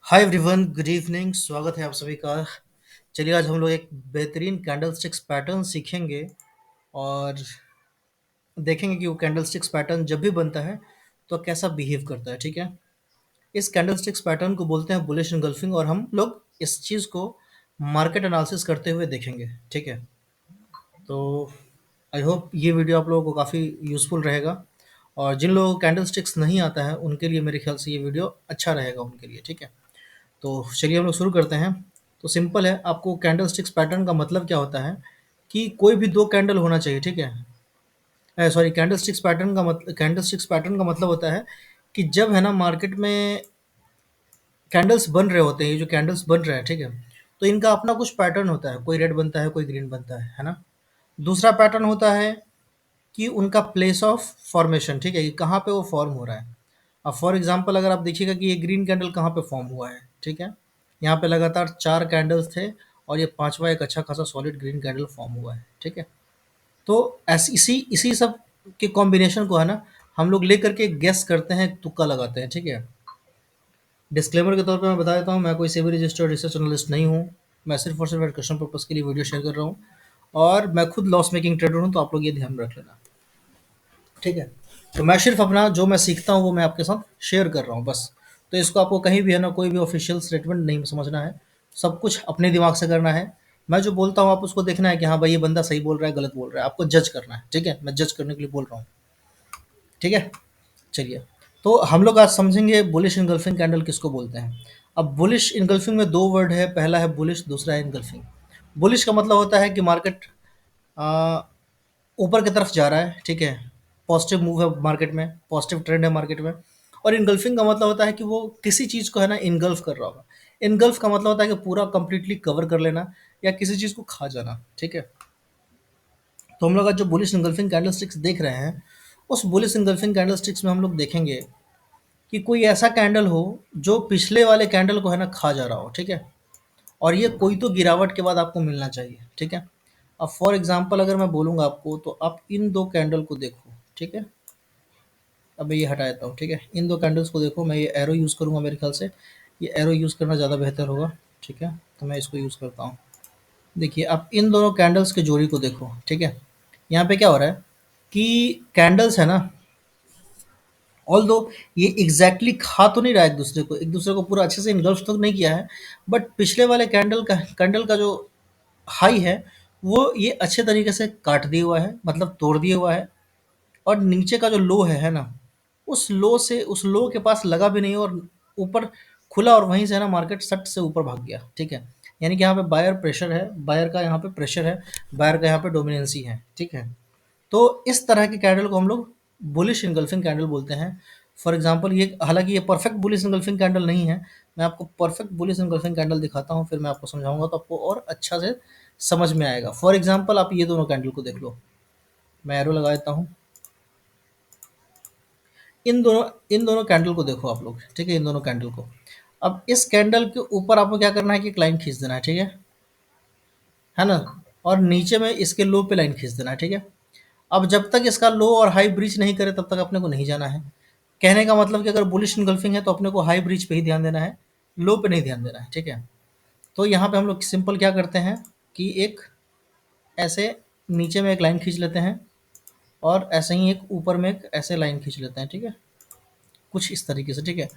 Hi everyone, good evening. स्वागत है आप सभी का। चलिए आज हम लोग एक बेहतरीन कैंडल स्टिक्स पैटर्न सीखेंगे और देखेंगे कि वो कैंडल स्टिक्स पैटर्न जब भी बनता है तो कैसा बिहेव करता है। ठीक है, इस कैंडल स्टिक्स पैटर्न को बोलते हैं बुलिश इनगल्फिंग और हम लोग इस चीज़ को मार्केट एनालिसिस करते हुए देखेंगे। ठीक है, तो आई होप ये वीडियो आप लोगों को काफ़ी यूज़फुल रहेगा और जिन लोगों को कैंडल स्टिक्स नहीं आता है उनके लिए मेरे ख्याल से ये वीडियो अच्छा रहेगा उनके लिए। ठीक है, तो चलिए हम लोग शुरू करते हैं। तो सिंपल है, आपको कैंडल स्टिक्स पैटर्न का मतलब क्या होता है कि कोई भी दो कैंडल होना चाहिए। ठीक है, सॉरी, कैंडल स्टिक्स पैटर्न का मतलब होता है कि जब है ना मार्केट में कैंडल्स बन रहे होते हैं, ये जो कैंडल्स बन रहे हैं, ठीक है, तो इनका अपना कुछ पैटर्न होता है। कोई रेड बनता है, कोई ग्रीन बनता है ना। दूसरा पैटर्न होता है कि उनका प्लेस ऑफ फॉर्मेशन, ठीक है, कि कहाँ पे वो फॉर्म हो रहा है। अब फॉर एग्जांपल अगर आप देखिएगा कि ये ग्रीन कैंडल कहाँ पे फॉर्म हुआ है। ठीक है, यहाँ पे लगातार 4 कैंडल्स थे और ये पाँचवा एक अच्छा खासा सॉलिड ग्रीन कैंडल फॉर्म हुआ है। ठीक है, तो ऐसी इसी इसी सब के कॉम्बिनेशन को है ना हम लोग लेकर के गेस करते हैं, तुक्का लगाते हैं। ठीक है, डिस्क्लेमर के तौर पे मैं बता देता हूँ, मैं कोई सेबी रजिस्टर्ड रिसर्च एनालिस्ट नहीं हूँ। मैं सिर्फ और सिर्फ एजुकेशन पर्पज़ के लिए वीडियो शेयर कर रहा हूँ और मैं खुद लॉस मेकिंग ट्रेडर हूँ, तो आप लोग ये ध्यान में रख लेना। ठीक है, तो मैं सिर्फ अपना जो मैं सीखता हूँ वो मैं आपके साथ शेयर कर रहा हूँ बस। तो इसको आपको कहीं भी है ना कोई भी ऑफिशियल स्टेटमेंट नहीं समझना है, सब कुछ अपने दिमाग से करना है। मैं जो बोलता हूँ आप उसको देखना है कि हाँ भाई ये बंदा सही बोल रहा है गलत बोल रहा है, आपको जज करना है। ठीक है, मैं जज करने के लिए बोल रहा हूँ। ठीक है, चलिए, तो हम लोग आज समझेंगे बुलिश इनगल्फिंग कैंडल किसको बोलते हैं। अब बुलिश इनगल्फिंग में दो वर्ड है, पहला है बुलिश, दूसरा है इनगल्फिंग। बुलिश का मतलब होता है कि मार्केट ऊपर की तरफ जा रहा है। ठीक है, पॉजिटिव मूव है मार्केट में, पॉजिटिव ट्रेंड है मार्केट में। और इनगल्फिंग का मतलब होता है कि वो किसी चीज़ को है ना इनगल्फ कर रहा होगा। इनगल्फ का मतलब होता है कि पूरा कंप्लीटली कवर कर लेना या किसी चीज़ को खा जाना। ठीक है, तो हम लोग आज जो बुलिश इनगल्फिंग कैंडल स्टिक्स देख रहे हैं, उस बुलिश इनगल्फिंग कैंडल स्टिक्स में हम लोग देखेंगे कि कोई ऐसा कैंडल हो जो पिछले वाले कैंडल को है ना खा जा रहा हो। ठीक है, और ये कोई तो गिरावट के बाद आपको मिलना चाहिए। ठीक है, अब फॉर एग्जांपल अगर मैं बोलूँगा आपको तो आप इन दो कैंडल को देखो। ठीक है, अब मैं ये हटा देता हूँ। ठीक है, इन दो कैंडल्स को देखो, मैं ये एरो यूज़ करूँगा, मेरे ख्याल से ये एरो यूज़ करना ज़्यादा बेहतर होगा। ठीक है, तो मैं इसको यूज़ करता हूँ। देखिए, आप इन दोनों कैंडल्स के जोड़ी को देखो। ठीक है, यहाँ पे क्या हो रहा है कि कैंडल्स है ना, ऑल दो ये एग्जैक्टली खा तो नहीं रहा है एक दूसरे को पूरा अच्छे से इनगल्फ तो नहीं किया है, बट पिछले वाले कैंडल का जो हाई है वो ये अच्छे तरीके से काट दिया हुआ है, मतलब तोड़ दिया हुआ है। और नीचे का जो लो है ना, उस लो के पास लगा भी नहीं और ऊपर खुला और वहीं से है ना मार्केट सट से ऊपर भाग गया। ठीक है, यानी कि यहाँ पे बायर प्रेशर है, बायर का यहाँ पे प्रेशर है, बायर का यहाँ पे डोमिनेंसी है। ठीक है, तो इस तरह के कैंडल को हम लोग बुलिश इनगल्फिंग कैंडल बोलते हैं। फॉर एग्जांपल ये, हालांकि ये परफेक्ट बुलिश इनगल्फिंग कैंडल नहीं है, मैं आपको परफेक्ट बुलिश इनगल्फिंग कैंडल दिखाता हूँ, फिर मैं आपको समझाऊंगा तो आपको और अच्छा से समझ में आएगा। फॉर एग्जांपल आप ये दोनों कैंडल को देख लो, मैं एरो लगा देता हूँ। इन दोनों कैंडल को देखो आप लोग। ठीक है, इन दोनों कैंडल को, अब इस कैंडल के ऊपर आपको क्या करना है कि एक लाइन खींच देना है। ठीक है ना, और नीचे में इसके लो पे लाइन खींच देना है। ठीक है, अब जब तक इसका लो और हाई ब्रीच नहीं करे तब तक अपने को नहीं जाना है। कहने का मतलब कि अगर बुलिश इनगल्फिंग है तो अपने को हाई ब्रीच पे ही ध्यान देना है, लो पे नहीं ध्यान देना है। ठीक है, तो यहाँ पे हम लोग सिंपल क्या करते हैं कि एक ऐसे नीचे में एक लाइन खींच लेते हैं और ऐसे ही एक ऊपर में एक ऐसे लाइन खींच लेते हैं। ठीक है, कुछ इस तरीके से। ठीक है,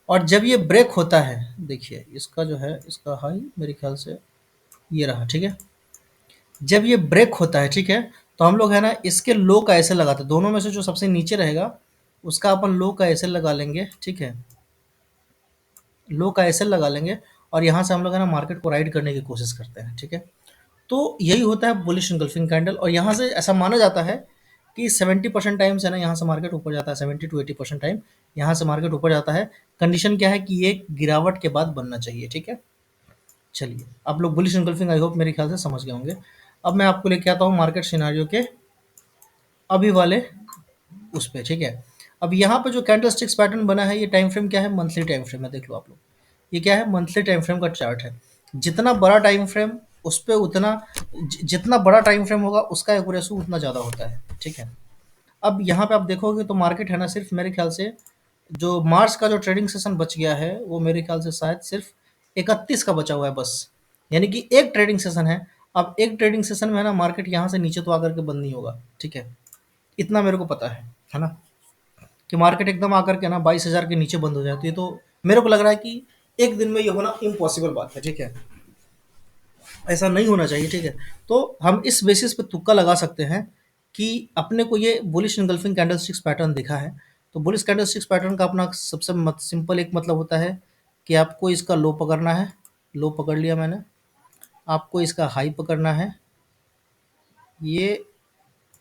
और जब ये ब्रेक होता है, देखिए इसका जो है इसका हाई मेरे ख्याल से ये रहा। ठीक है, जब ये ब्रेक होता है, ठीक है, तो हम लोग है ना इसके लो का ऐसे लगाते हैं, दोनों में से जो सबसे नीचे रहेगा उसका अपन लो का ऐसे लगा लेंगे। ठीक है, लो का ऐसे लगा लेंगे और यहाँ से हम लोग है ना मार्केट को राइड करने की कोशिश करते हैं। ठीक है, तो यही होता है बुलिश इनगल्फिंग कैंडल और यहाँ से ऐसा माना जाता है कि 70% टाइम्स है ना यहाँ से मार्केट ऊपर जाता है, 70 to 80% टाइम यहाँ से मार्केट ऊपर जाता है। कंडीशन क्या है कि ये गिरावट के बाद बनना चाहिए। ठीक है, चलिए, आप लोग बुलिश इनगल्फिंग आई होप मेरे ख्याल से समझ गए होंगे। अब मैं आपको लेके आता हूँ मार्केट सिनारियो के अभी वाले उस पे। ठीक है, अब यहाँ पे जो कैंडल स्टिक्स पैटर्न बना है, ये टाइम फ्रेम क्या है, मंथली टाइम फ्रेम है। देख लो आप लोग, ये क्या है, मंथली टाइम फ्रेम का चार्ट है। जितना बड़ा टाइम फ्रेम उस पे उतना जितना बड़ा टाइम फ्रेम होगा उसका एक्यूरेसी उतना ज़्यादा होता है। ठीक है, अब यहाँ पे आप देखोगे तो मार्केट है ना सिर्फ मेरे ख्याल से जो मार्च का जो ट्रेडिंग सेशन बच गया है वो मेरे ख्याल से शायद सिर्फ 31 का बचा हुआ है बस। यानी कि एक ट्रेडिंग सेशन है। अब एक ट्रेडिंग सेशन में है ना मार्केट यहाँ से नीचे तो आकर के बंद नहीं होगा, ठीक है। इतना मेरे को पता है ना, कि मार्केट एकदम आकर के ना 22,000 के नीचे बंद हो जाती है, तो मेरे को लग रहा है कि एक दिन में ये होना इम्पॉसिबल बात है, ठीक है। ऐसा नहीं होना चाहिए, ठीक है। तो हम इस बेसिस पे तुक्का लगा सकते हैं कि अपने को ये बुलिश इनगल्फिंग कैंडलस्टिक्स पैटर्न दिखा है। तो बुलिश कैंडलस्टिक्स पैटर्न का अपना सबसे सिंपल एक मतलब होता है कि आपको इसका लो पकड़ना है। लो पकड़ लिया मैंने। आपको इसका हाई पकड़ना है। ये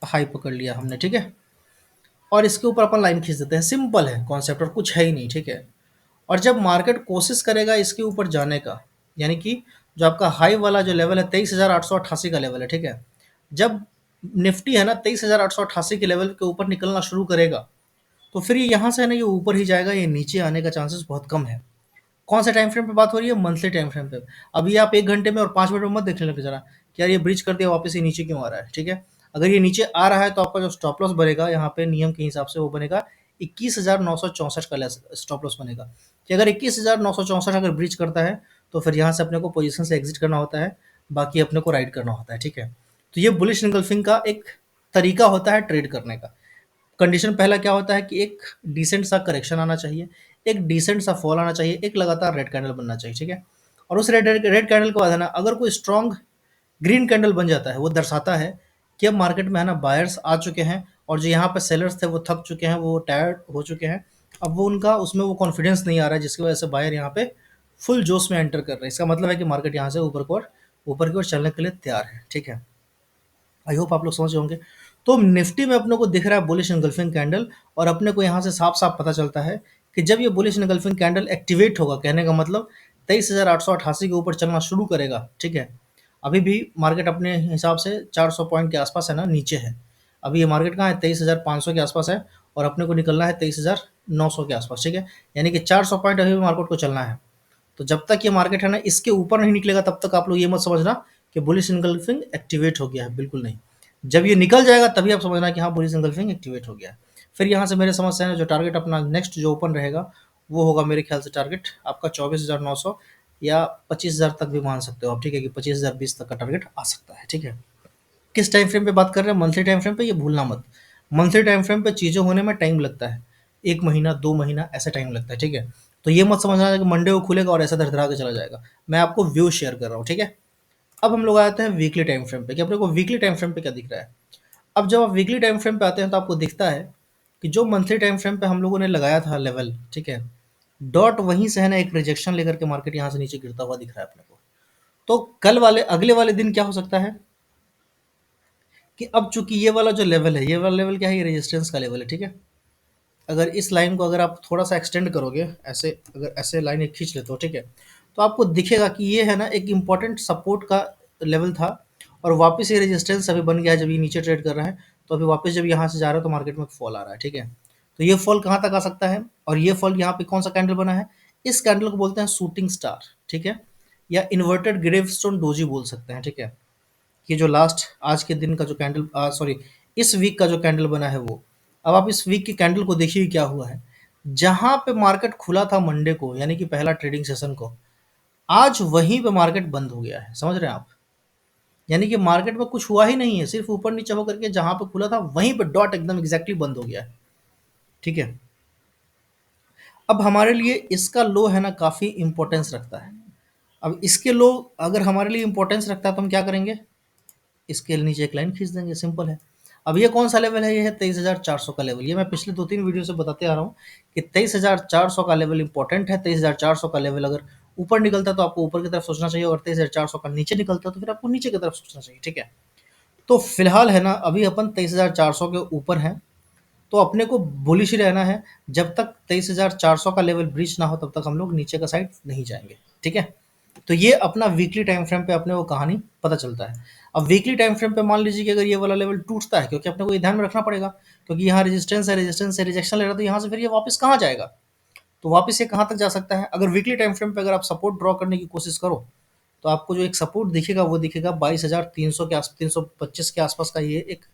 हाई पकड़ लिया हमने, ठीक है। और इसके ऊपर अपन लाइन खींच देते हैं। सिंपल है कॉन्सेप्ट और कुछ है ही नहीं, ठीक है। और जब मार्केट कोशिश करेगा इसके ऊपर जाने का, यानी कि जो आपका हाई वाला जो लेवल है 23,888 का लेवल है, ठीक है। जब निफ्टी है ना 23,888 के लेवल के ऊपर निकलना शुरू करेगा, तो फिर ये यहाँ से है ना ये ऊपर ही जाएगा, ये नीचे आने का चांसेस बहुत कम है। कौन से टाइम फ्रेम पे बात हो रही है? मंथली टाइम फ्रेम पे। अभी आप 1 घंटे में और 5 मिनट में मत देखने लगे जरा कि यार ये ब्रिज कर दिया वापस ये नीचे क्यों आ रहा है, ठीक है। अगर ये नीचे आ रहा है तो आपका जो स्टॉप लॉस बनेगा यहाँ पे नियम के हिसाब से वो बनेगा 21,964 का स्टॉप लॉस बनेगा, कि अगर 21,964 अगर ब्रिज करता है तो फिर यहाँ से अपने को पोजीशन से एग्जिट करना होता है, बाकी अपने को राइड करना होता है, ठीक है। तो ये बुलिश इनगल्फिंग का एक तरीका होता है ट्रेड करने का। कंडीशन पहला क्या होता है कि एक डिसेंट सा करेक्शन आना चाहिए, एक डिसेंट सा फॉल आना चाहिए, एक लगातार रेड कैंडल बनना चाहिए, ठीक है। और उस रेड कैंडल के बाद है ना अगर कोई स्ट्रॉन्ग ग्रीन कैंडल बन जाता है, वो दर्शाता है कि अब मार्केट में है ना बायर्स आ चुके हैं, और जो यहाँ पे सेलर्स थे वो थक चुके हैं, वो टायर्ड हो चुके हैं। अब वो उनका उसमें वो कॉन्फिडेंस नहीं आ रहा है, जिसकी वजह से बायर यहाँ पे फुल जोश में एंटर कर रहे हैं। इसका मतलब है कि मार्केट यहाँ से ऊपर की ओर चलने के लिए तैयार है, ठीक है। आई होप आप लोग समझ रहे होंगे। तो निफ्टी में अपने को दिख रहा है बुलिश एंगल्फिंग कैंडल, और अपने को यहाँ से साफ साफ पता चलता है कि जब ये बुलिश एंगल्फिंग कैंडल एक्टिवेट होगा, कहने का मतलब 23,888 के ऊपर चलना शुरू करेगा, ठीक है। अभी भी मार्केट अपने हिसाब से 400 पॉइंट के आसपास है ना नीचे है। अभी ये मार्केट कहाँ है? 23,500 के आसपास है, और अपने को निकलना है 23,900 के आसपास, ठीक है। यानी कि 400 पॉइंट अभी भी मार्केट को चलना है। तो जब तक ये मार्केट है ना इसके ऊपर नहीं निकलेगा, तब तक आप लोग ये मत समझना कि बुलिश एंगल्फिंग एक्टिवेट हो गया है, बिल्कुल नहीं। जब ये निकल जाएगा तभी आप समझना कि हाँ बुलिश एंगल्फिंग एक्टिवेट हो गया है। फिर यहाँ से मेरे समझ से है जो टारगेट अपना नेक्स्ट जो ओपन रहेगा, वो होगा मेरे ख्याल से टारगेट आपका 24,900 या 25,000 तक भी मान सकते हो आप, ठीक है, कि 25,020 तक का टारगेट आ सकता है, ठीक है। किस टाइम फ्रेम पे बात कर रहे हैं? मंथली टाइम फ्रेम पे, ये भूलना मत। मंथली टाइम फ्रेम पे चीज़ें होने में टाइम लगता है, 1 महीना 2 महीना ऐसा टाइम लगता है, ठीक है। तो ये मत समझना कि मंडे को खुलेगा और ऐसा धड़धड़ा के चला जाएगा। मैं आपको व्यू शेयर कर रहा हूँ, ठीक है। अब हम लोग आते हैं वीकली टाइम फ्रेम पे, कि अपने को वीकली टाइम फ्रेम पे क्या दिख रहा है। अब जब आप वीकली टाइम फ्रेम पे आते हैं तो आपको दिखता है कि जो मंथली टाइम फ्रेम पे हम लोगों ने लगाया था लेवल, ठीक है, डॉट वहीं से है ना एक रिजेक्शन लेकर के मार्केट यहाँ से नीचे गिरता हुआ दिख रहा है अपने को। तो कल वाले अगले वाले दिन क्या हो सकता है कि अब चूंकि ये वाला जो लेवल है, ये वाला लेवल क्या है? ये रेजिस्टेंस का लेवल है, ठीक है। अगर इस लाइन को अगर आप थोड़ा सा एक्सटेंड करोगे, ऐसे अगर ऐसे लाइन एक खींच लेते हो, ठीक है, तो आपको दिखेगा कि ये है ना एक इम्पॉर्टेंट सपोर्ट का लेवल था, और वापस ये रेजिस्टेंस अभी बन गया है। जब ये नीचे ट्रेड कर रहा है तो अभी वापस जब यहाँ से जा रहा है तो मार्केट में फॉल आ रहा है, ठीक है। तो ये फॉल कहाँ तक आ सकता है? और ये फॉल यहाँ पे कौन सा कैंडल बना है? इस कैंडल को बोलते हैं शूटिंग स्टार, ठीक है, या इन्वर्टेड ग्रेवस्टोन डोजी बोल सकते हैं, ठीक है। ये जो लास्ट आज के दिन का जो कैंडल सॉरी इस वीक का जो कैंडल बना है वो। अब आप इस वीक के कैंडल को देखिए क्या हुआ है। जहां पे मार्केट खुला था मंडे को, यानी कि पहला ट्रेडिंग सेशन को, आज वहीं पे मार्केट बंद हो गया है, समझ रहे हैं आप। यानी कि मार्केट में कुछ हुआ ही नहीं है, सिर्फ ऊपर नीचे होकर के जहां पे खुला था वहीं पे डॉट एकदम एग्जैक्टली बंद हो गया है, ठीक है। अब हमारे लिए इसका लो है ना काफी इंपॉर्टेंस रखता है। अब इसके लो अगर हमारे लिए इंपॉर्टेंस रखता है तो हम क्या करेंगे? इसके नीचे एक लाइन खींच देंगे, सिंपल है। अब ये कौन सा लेवल है? ये है 23,400 का लेवल। ये मैं पिछले 2-3 वीडियो से बताते आ रहा हूँ कि 23,400 का लेवल इंपॉर्टेंट है। 23,400 का लेवल अगर ऊपर निकलता है तो आपको ऊपर की तरफ सोचना चाहिए, और 23,400 का नीचे निकलता है तो फिर आपको नीचे की तरफ सोचना चाहिए, ठीक है। तो फिलहाल है ना अभी अपन 23,400 के ऊपर हैं, तो अपने को बुलिश ही रहना है। जब तक 23,400 का लेवल ब्रीच ना हो तब तक हम लोग नीचे का साइड नहीं जाएंगे, ठीक है। तो ये अपना वीकली टाइम फ्रेम पे अपने को कहानी पता चलता है। अब वीकली टाइम फ्रेम पे मान लीजिए कि अगर ये वाला लेवल टूटता है, क्योंकि अपने को ये ध्यान में रखना पड़ेगा, क्योंकि यहाँ रेजिस्टेंस है रिजेक्शन ले रहा है, तो यहाँ से फिर ये वापस कहाँ जाएगा? तो वापस ये कहाँ तक जा सकता है? अगर वीकली टाइम फ्रेम पे अगर आप सपोर्ट ड्रॉ करने की कोशिश करो, तो आपको जो एक सपोर्ट दिखेगा वो दिखेगा 22,300 के आस 325 के आसपास का ये एक,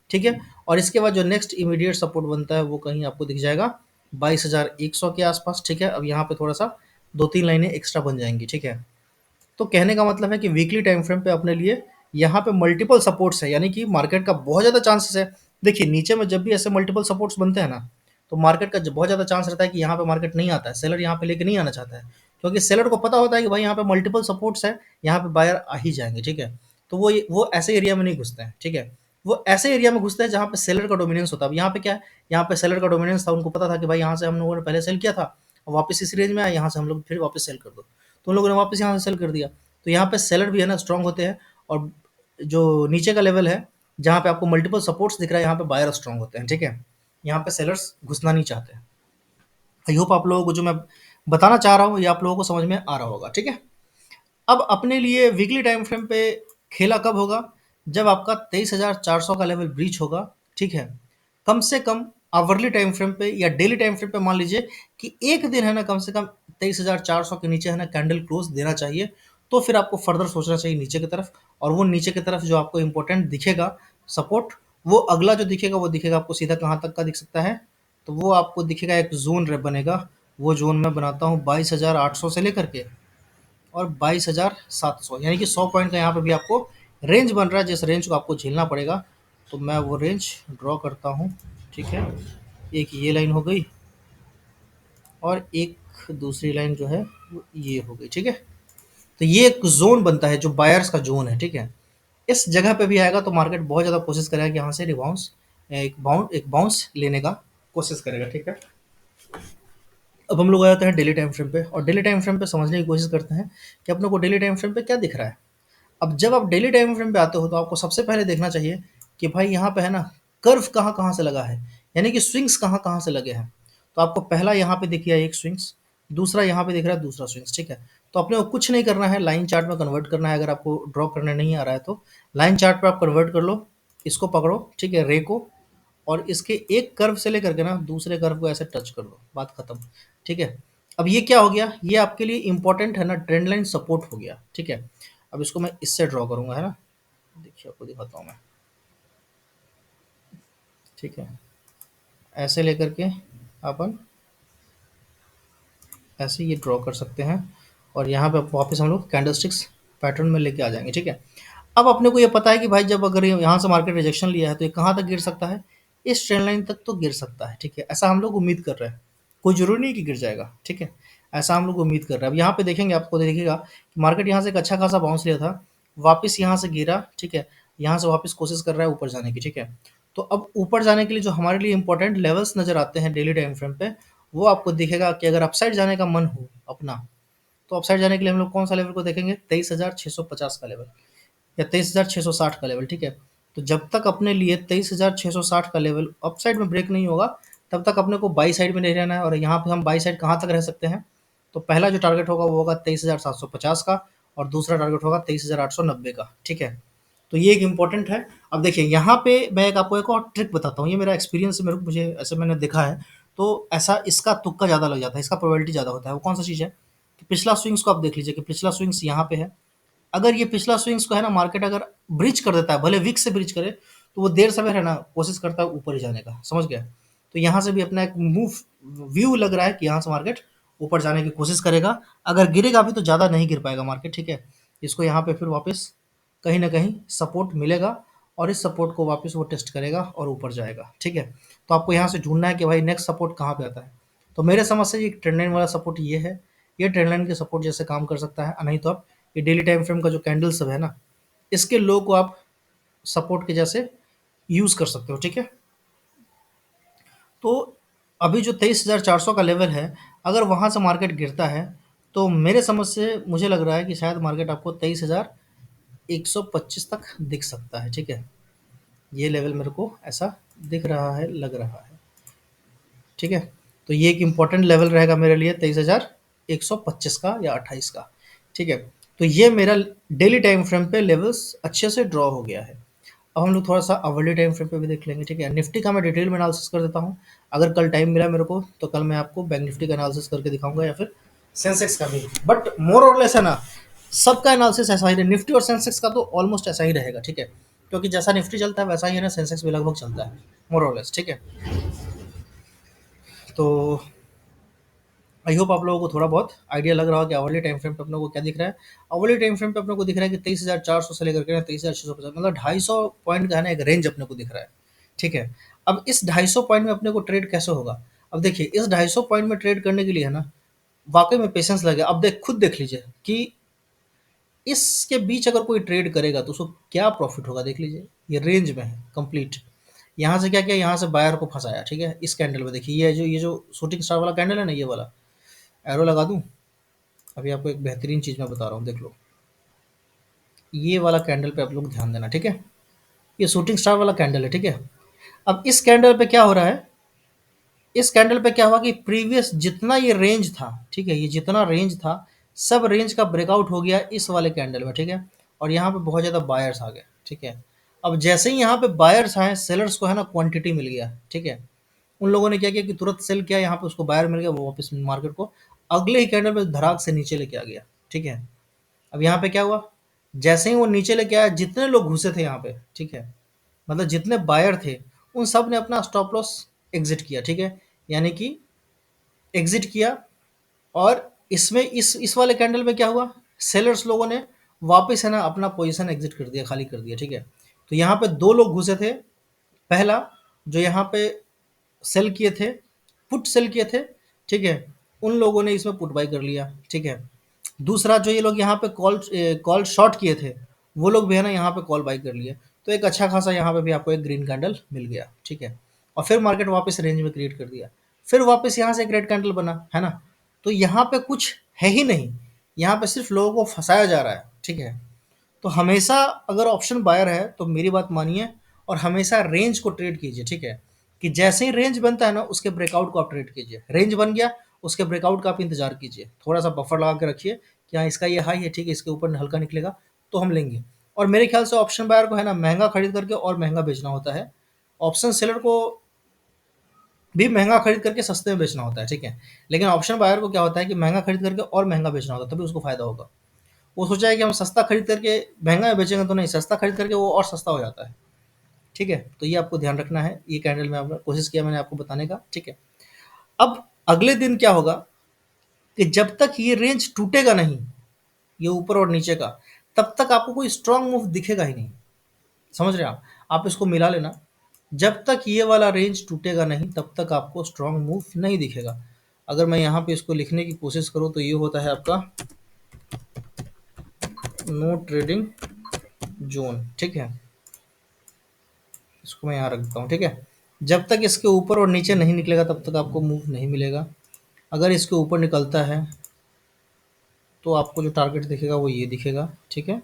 ठीक है। और इसके बाद जो नेक्स्ट इमीडिएट सपोर्ट बनता है वो कहीं आपको दिख जाएगा 22,100 के आसपास, ठीक है। अब यहाँ पे थोड़ा सा 2-3 लाइनें एक्स्ट्रा बन जाएँगी, ठीक है। तो कहने का मतलब है कि वीकली टाइम फ्रेम पे अपने लिए यहाँ पे मल्टीपल सपोर्ट्स है, यानी कि मार्केट का बहुत ज़्यादा चांसेस है। देखिए नीचे में जब भी ऐसे मल्टीपल सपोर्ट्स बनते हैं ना, तो मार्केट का बहुत ज़्यादा चांस रहता है कि यहाँ पे मार्केट नहीं आता है, सेलर यहाँ पे लेके नहीं आना चाहता है, क्योंकि सेलर को पता होता है कि भाई यहाँ पे मल्टीपल सपोर्ट्स है, यहाँ पे बायर आ ही जाएंगे, ठीक है। तो वो ऐसे एरिया में नहीं घुसते हैं, ठीक है। वो ऐसे एरिया में घुसते हैं जहाँ पे सेलर का डोमिनेंस होता है। अब यहाँ पे क्या है, यहाँ पे सेलर का डोमिनेंस था, उनको पता था कि भाई यहाँ से हम लोगों ने पहले सेल किया था और वापस इस रेंज में आया, यहाँ से हम लोग फिर वापस सेल कर दो, तो उन लोगों ने वापस यहाँ से सेल कर दिया। तो यहाँ पे सेलर भी है ना स्ट्रांग होते हैं, और जो नीचे का लेवल है जहाँ पे आपको मल्टीपल सपोर्ट्स दिख रहा है, यहाँ पे बायर स्ट्रांग होते हैं, ठीक है। यहाँ पे सेलर्स घुसना नहीं चाहते। आई होप आप लोगों को जो मैं बताना चाह रहा हूँ ये आप लोगों को समझ में आ रहा होगा, ठीक है। अब अपने लिए वीकली टाइम फ्रेम पे खेला कब होगा, जब आपका 23,400 का लेवल ब्रीच होगा, ठीक है। कम से कम आवरली टाइम फ्रेम पे या डेली टाइम फ्रेम पे मान लीजिए कि एक दिन है ना कम से कम 23,400 के नीचे है ना कैंडल क्लोज देना चाहिए। तो फिर आपको फर्दर सोचना चाहिए नीचे की तरफ, और वो नीचे की तरफ जो आपको इंपॉर्टेंट दिखेगा सपोर्ट, वो अगला जो दिखेगा वो दिखेगा आपको सीधा कहाँ तक का दिख सकता है, तो वो आपको दिखेगा एक जोन बनेगा। वो जोन मैं बनाता हूँ 22,800 से लेकर के और 22,700, यानी कि 100 पॉइंट का यहाँ पे भी आपको रेंज बन रहा है, जिस रेंज को आपको झेलना पड़ेगा। तो मैं वो रेंज ड्रॉ करता हूँ, ठीक है। एक ये लाइन हो गई और एक दूसरी लाइन जो है वो ये हो गई, ठीक है। तो ये एक जोन बनता है जो बायर्स का जोन है, ठीक है। इस जगह पे भी आएगा तो मार्केट बहुत ज़्यादा कोशिश करेगा कि यहाँ से रिबाउंस एक बाउंस लेने का कोशिश करेगा, ठीक है। अब हम लोग आ जाते हैं डेली टाइम फ्रेम पे, और डेली टाइम फ्रेम पे समझने की कोशिश करते हैं कि अपने को डेली टाइम फ्रेम पे क्या दिख रहा है। अब जब आप डेली टाइम फ्रेम पे आते हो तो आपको सबसे पहले देखना चाहिए कि भाई यहाँ पे है ना कर्व कहाँ कहाँ से लगा है, यानी कि स्विंग्स कहाँ कहाँ से लगे हैं। तो आपको पहला यहाँ पे दिख गया एक स्विंग्स, दूसरा यहाँ पे दिख रहा है दूसरा स्विंग्स, ठीक है। तो अपने को कुछ नहीं करना है, लाइन चार्ट में कन्वर्ट करना है। अगर आपको ड्रॉ करने नहीं आ रहा है तो लाइन चार्ट पे आप कन्वर्ट कर लो, इसको पकड़ो, ठीक है, रे को, और इसके एक कर्व से लेकर के ना दूसरे कर्व को ऐसे टच कर दो, बात खत्म, ठीक है। अब ये क्या हो गया, ये आपके लिए इंपॉर्टेंट है ना ट्रेंड लाइन सपोर्ट हो गया, ठीक है। अब इसको मैं इससे ड्रॉ करूंगा, है ना, देखिए आपको दिखाता हूँ मैं, ठीक है। ऐसे लेकर के अपन ऐसे ये ड्रॉ कर सकते हैं, और यहाँ पे वापस हम लोग कैंडलस्टिक्स पैटर्न में लेके आ जाएंगे, ठीक है। अब अपने को ये पता है कि भाई जब अगर यहाँ से मार्केट रिजेक्शन लिया है तो ये कहाँ तक गिर सकता है, इस ट्रेंड लाइन तक तो गिर सकता है, ठीक है। ऐसा हम लोग उम्मीद कर रहे हैं, कोई जरूरी नहीं कि गिर जाएगा, ठीक है। ऐसा हम लोग उम्मीद कर रहे हैं। अब यहाँ पे देखेंगे, आपको देखिएगा कि मार्केट यहाँ से एक अच्छा खासा बाउंस लिया था, वापस यहाँ से गिरा, ठीक है। यहाँ से वापस कोशिश कर रहा है ऊपर जाने की, ठीक है। तो अब ऊपर जाने के लिए जो हमारे लिए इंपॉर्टेंट लेवल्स नजर आते हैं डेली टाइम फ्रेम पे, वो आपको दिखेगा कि अगर अपसाइड जाने का मन हो अपना, तो अपसाइड जाने के लिए हम लोग कौन सा लेवल को देखेंगे, 23,650 का लेवल या 23,660 का लेवल, ठीक है। तो जब तक अपने लिए 23,660 का लेवल अपसाइड में ब्रेक नहीं होगा, तब तक अपने को बाई साइड में नहीं रहना है। और यहाँ पे हम बाई साइड कहाँ तक रह सकते हैं, तो पहला जो टारगेट होगा वो होगा 23,750 का, और दूसरा टारगेट होगा 23,890 का, ठीक है। तो ये एक इंपॉर्टेंट है। अब देखिए यहाँ पे मैं आपको एक और ट्रिक बताता हूँ, ये मेरा एक्सपीरियंस है, मुझे ऐसे मैंने देखा है। तो ऐसा इसका तुक्का ज़्यादा लग जाता है, इसका प्रोबेबिलिटी ज़्यादा होता है। वो कौन सा चीज़ है कि पिछला स्विंग्स को आप देख लीजिए कि पिछला स्विंग्स यहाँ पे है। अगर ये पिछला स्विंग्स को है ना मार्केट अगर ब्रिज कर देता है, भले विक से ब्रिज करे, तो वो देर सवेर है ना कोशिश करता है ऊपर ही जाने का, समझ गया। तो यहाँ से भी अपना एक मूव व्यू लग रहा है कि यहाँ से मार्केट ऊपर जाने की कोशिश करेगा। अगर गिरेगा भी तो ज़्यादा नहीं गिर पाएगा मार्केट, ठीक है। इसको यहाँ पे फिर वापस कहीं ना कहीं सपोर्ट मिलेगा, और इस सपोर्ट को वापस वो टेस्ट करेगा और ऊपर जाएगा, ठीक है। तो आपको यहाँ से ढूंढना है कि भाई नेक्स्ट सपोर्ट कहाँ पे आता है। तो मेरे समझ से ये ट्रेंड लाइन वाला सपोर्ट ये है, ये ट्रेंड लाइन के सपोर्ट जैसे काम कर सकता है। नहीं तो आप ये डेली टाइम फ्रेम का जो कैंडल सब है ना, इसके लो को आप सपोर्ट के जैसे यूज कर सकते हो, ठीक है। तो अभी जो 23,400 का लेवल है, अगर वहां से मार्केट गिरता है तो मेरे समझ से मुझे लग रहा है कि शायद मार्केट आपको 23,125 तक दिख सकता है, ठीक है। ये लेवल मेरे को ऐसा दिख रहा है, लग रहा है, ठीक है। तो ये एक इम्पोर्टेंट लेवल रहेगा मेरे लिए 23,125 का या 28 का, ठीक है। तो ये मेरा डेली टाइम फ्रेम पे लेवल्स अच्छे से ड्रॉ हो गया है। अब हम लोग थोड़ा सा अवर्ली टाइम फ्रेम पे भी देख लेंगे, ठीक है। निफ्टी का मैं डिटेल में एनालिसिस कर देता हूँ। अगर कल टाइम मिला मेरे को तो कल मैं आपको बैंक निफ्टी का एनालिसिस करके दिखाऊंगा, या फिर सेंसेक्स का भी। बट मोर और लेस है ना, सबका एनालिसिस ऐसा ही रहे, निफ्टी और सेंसेक्स का तो ऑलमोस्ट ऐसा ही रहेगा, ठीक है। क्योंकि जैसा निफ्टी चलता है वैसा ही है ना सेंसेक्स भी लगभग चलता है, मोर और लेस, ठीक है। तो आई होप आप लोगों को थोड़ा बहुत आइडिया लग रहा हो कि आवरली टाइम फ्रेम पे अपने को क्या दिख रहा है। आवरली टाइम फ्रेम पे अपने को दिख रहा है कि 23,400 से लेकर के 23,650, मतलब 250 पॉइंट का है ना एक रेंज अपने को दिख रहा है। ठीक है। अब इस 250 पॉइंट में अपने को ट्रेड कैसे होगा? अब देखिए, इस 250 पॉइंट में ट्रेड करने के लिए है ना, वाकई में पेशेंस लगे। अब खुद देख लीजिए कि इसके बीच अगर कोई ट्रेड करेगा तो उसको क्या प्रॉफिट होगा, देख लीजिए। ये रेंज में है कंप्लीट। यहाँ से क्या किया, यहाँ से बायर को फंसाया। ठीक है, इस कैंडल में देखिए, ये जो शूटिंग स्टार वाला कैंडल है ना, ये वाला एरो लगा दूं। अभी आपको एक बेहतरीन चीज मैं बता रहा हूँ, देख लो। ये वाला कैंडल पे आप लोग ध्यान देना, ठीक है। ये शूटिंग स्टार वाला कैंडल है, ठीक है। अब इस कैंडल पे क्या हो रहा है, इस कैंडल पे क्या हुआ कि प्रीवियस जितना ये रेंज था, ठीक है, ये जितना रेंज था, सब रेंज का ब्रेकआउट हो गया इस वाले कैंडल में। ठीक है, और यहाँ पे बहुत ज़्यादा बायर्स आ गए। ठीक है, अब जैसे ही यहाँ पे बायर्स आए, सेलर्स को है ना क्वांटिटी मिल गया। ठीक है, उन लोगों ने क्या किया कि तुरंत सेल किया, यहाँ पे उसको बायर मिल गया, वो वापस मार्केट को अगले ही कैंडल में धड़ाक से नीचे लेके आ गया। ठीक है, अब यहाँ पे क्या हुआ, जैसे ही वो नीचे लेके आया, जितने लोग घुसे थे यहाँ पे, ठीक है, मतलब जितने बायर थे, उन सब ने अपना स्टॉप लॉस एग्जिट किया। ठीक है, यानी कि एग्जिट किया। और इसमें इस वाले कैंडल में क्या हुआ, सेलर्स लोगों ने वापस है ना अपना पोजीशन एग्जिट कर दिया, खाली कर दिया। ठीक है, तो यहाँ पे दो लोग घुसे थे। पहला जो यहाँ पे सेल किए थे, पुट सेल किए थे, ठीक है, उन लोगों ने इसमें पुट बाई कर लिया। ठीक है, दूसरा जो ये लोग यहाँ पे कॉल कॉल शॉर्ट किए थे, वो लोग भी है ना यहाँ पे कॉल बाई कर लिए। तो एक अच्छा खासा यहाँ पे भी आपको एक ग्रीन कैंडल मिल गया। ठीक है, और फिर मार्केट वापस रेंज में क्रिएट कर दिया। फिर वापस यहाँ से एक रेड कैंडल बना, है ना। तो यहाँ पे कुछ है ही नहीं, यहाँ पे सिर्फ लोगों को फंसाया जा रहा है। ठीक है, तो हमेशा अगर ऑप्शन बायर है तो मेरी बात मानिए, और हमेशा रेंज को ट्रेड कीजिए। ठीक है, कि जैसे ही रेंज बनता है ना, उसके ब्रेकआउट को आप ट्रेड कीजिए। रेंज बन गया, उसके ब्रेकआउट का आप इंतजार कीजिए, थोड़ा सा बफर लगा के रखिए कि हाँ इसका ये हाई है, ठीक है, इसके ऊपर हल्का निकलेगा तो हम लेंगे। और मेरे ख्याल से ऑप्शन बायर को है ना महंगा खरीद करके और महंगा बेचना होता है, ऑप्शन सेलर को भी महंगा खरीद करके सस्ते में बेचना होता है। ठीक है, लेकिन ऑप्शन बायर को क्या होता है कि महंगा खरीद करके और महंगा बेचना होता है, तभी उसको फायदा होगा। वो सोचा है कि हम सस्ता खरीद करके महंगा में बेचेंगे, तो नहीं, सस्ता खरीद करके वो और सस्ता हो जाता है। ठीक है, तो ये आपको ध्यान रखना है। ये कैंडल में आपने कोशिश किया मैंने आपको बताने का। ठीक है, अब अगले दिन क्या होगा कि जब तक ये रेंज टूटेगा नहीं, ये ऊपर और नीचे का, तब तक आपको कोई स्ट्रांग मूव दिखेगा ही नहीं। समझ रहे हैं आप इसको मिला लेना। जब तक ये वाला रेंज टूटेगा नहीं, तब तक आपको स्ट्रांग मूव नहीं दिखेगा। अगर मैं यहाँ पे इसको लिखने की कोशिश करूँ तो ये होता है आपका नो ट्रेडिंग जोन। ठीक है, इसको मैं यहाँ रख देता हूँ। ठीक है, जब तक इसके ऊपर और नीचे नहीं निकलेगा तब तक आपको मूव नहीं मिलेगा। अगर इसके ऊपर निकलता है तो आपको जो टारगेट दिखेगा वो ये दिखेगा। ठीक है,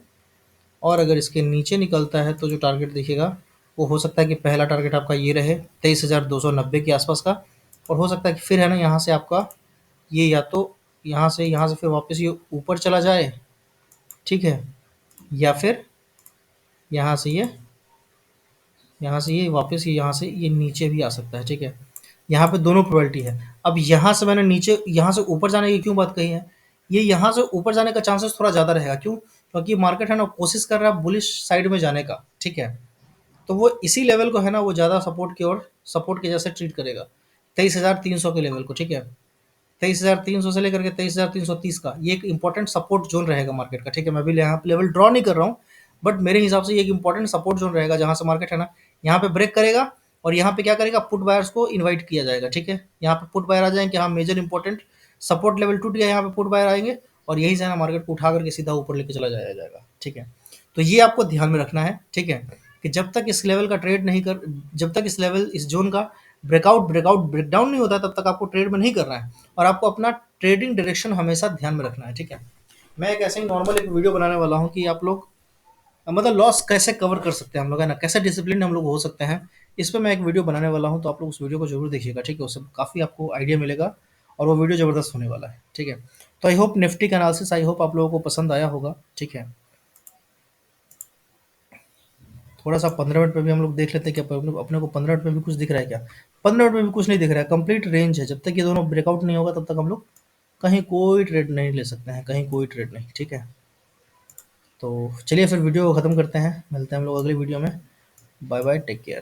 और अगर इसके नीचे निकलता है तो जो टारगेट दिखेगा वो हो सकता है कि पहला टारगेट आपका ये रहे 23,290 के आसपास का, और हो सकता है कि फिर है ना यहाँ से आपका ये, या तो यहाँ से फिर वापस ये ऊपर चला जाए। ठीक है, या फिर यहाँ से ये वापस यहाँ से ये नीचे भी आ सकता है। ठीक है, यहाँ पे दोनों प्रोबेबिलिटी है। अब यहाँ से मैंने नीचे, यहाँ से ऊपर जाने की क्यों बात कही है, ये यहाँ से ऊपर जाने का चांसेस थोड़ा ज़्यादा रहेगा। क्यों? क्योंकि मार्केट है ना कोशिश कर रहा है बुलिश साइड में जाने का। ठीक है, तो वो इसी लेवल को है ना वो ज़्यादा सपोर्ट की ओर, सपोर्ट के जैसे ट्रीट करेगा 23,300 के लेवल को। ठीक है, 23,300 से लेकर के 23,330 का ये एक इंपॉर्टेंट सपोर्ट जोन रहेगा मार्केट का। ठीक है, मैं भी यहाँ पे लेवल ड्रॉ नहीं कर रहा हूँ, बट मेरे हिसाब से ये एक इंपॉर्टेंट सपोर्ट जोन रहेगा, जहाँ से मार्केट है ना यहाँ पे ब्रेक करेगा, और यहाँ पे क्या करेगा, पुट बायर्स को इन्वाइट किया जाएगा। ठीक है, यहाँ पे पुट बायर आ जाएंगे कि हाँ मेजर इंपॉर्टेंट सपोर्ट लेवल टूट गया, यहाँ पे पुट बायर आएंगे, और यही से ना मार्केट को उठा करके सीधा ऊपर लेके चला जाया जाएगा। ठीक है, तो ये आपको ध्यान में रखना है। ठीक है, कि जब तक इस लेवल का ट्रेड नहीं कर, जब तक इस लेवल, इस जोन का ब्रेकडाउन नहीं होता, तब तक आपको ट्रेड में नहीं करना है, और आपको अपना ट्रेडिंग डायरेक्शन हमेशा ध्यान में रखना है। ठीक है, मैं एक ऐसे ही नॉर्मल एक वीडियो बनाने वाला हूँ कि आप लोग मतलब लॉस कैसे कवर कर सकते हैं हम लोग, है ना, कैसे डिसिप्लिन हम लोग हो सकते हैं, इस पे मैं एक वीडियो बनाने वाला हूँ। तो आप लोग उस वीडियो को जरूर देखिएगा। ठीक है, उससे काफ़ी आपको आइडिया मिलेगा, और वो वीडियो ज़बरदस्त होने वाला है। ठीक है, तो आई होप निफ्टी का एनालिसिस, आई होप आप लोगों को पसंद आया होगा। ठीक है, थोड़ा सा 15 मिनट में भी हम लोग देख लेते हैं कि अपने को 15 मिनट में भी कुछ दिख रहा है क्या। 15 मिनट में भी कुछ नहीं दिख रहा है, कंप्लीट रेंज है। जब तक ये दोनों ब्रेकआउट नहीं होगा तब तक हम लोग कहीं कोई ट्रेड नहीं ले सकते हैं, कहीं कोई ट्रेड नहीं। ठीक है, तो चलिए फिर वीडियो को ख़त्म करते हैं, मिलते हैं हम लोग अगली वीडियो में। Bye bye, take care.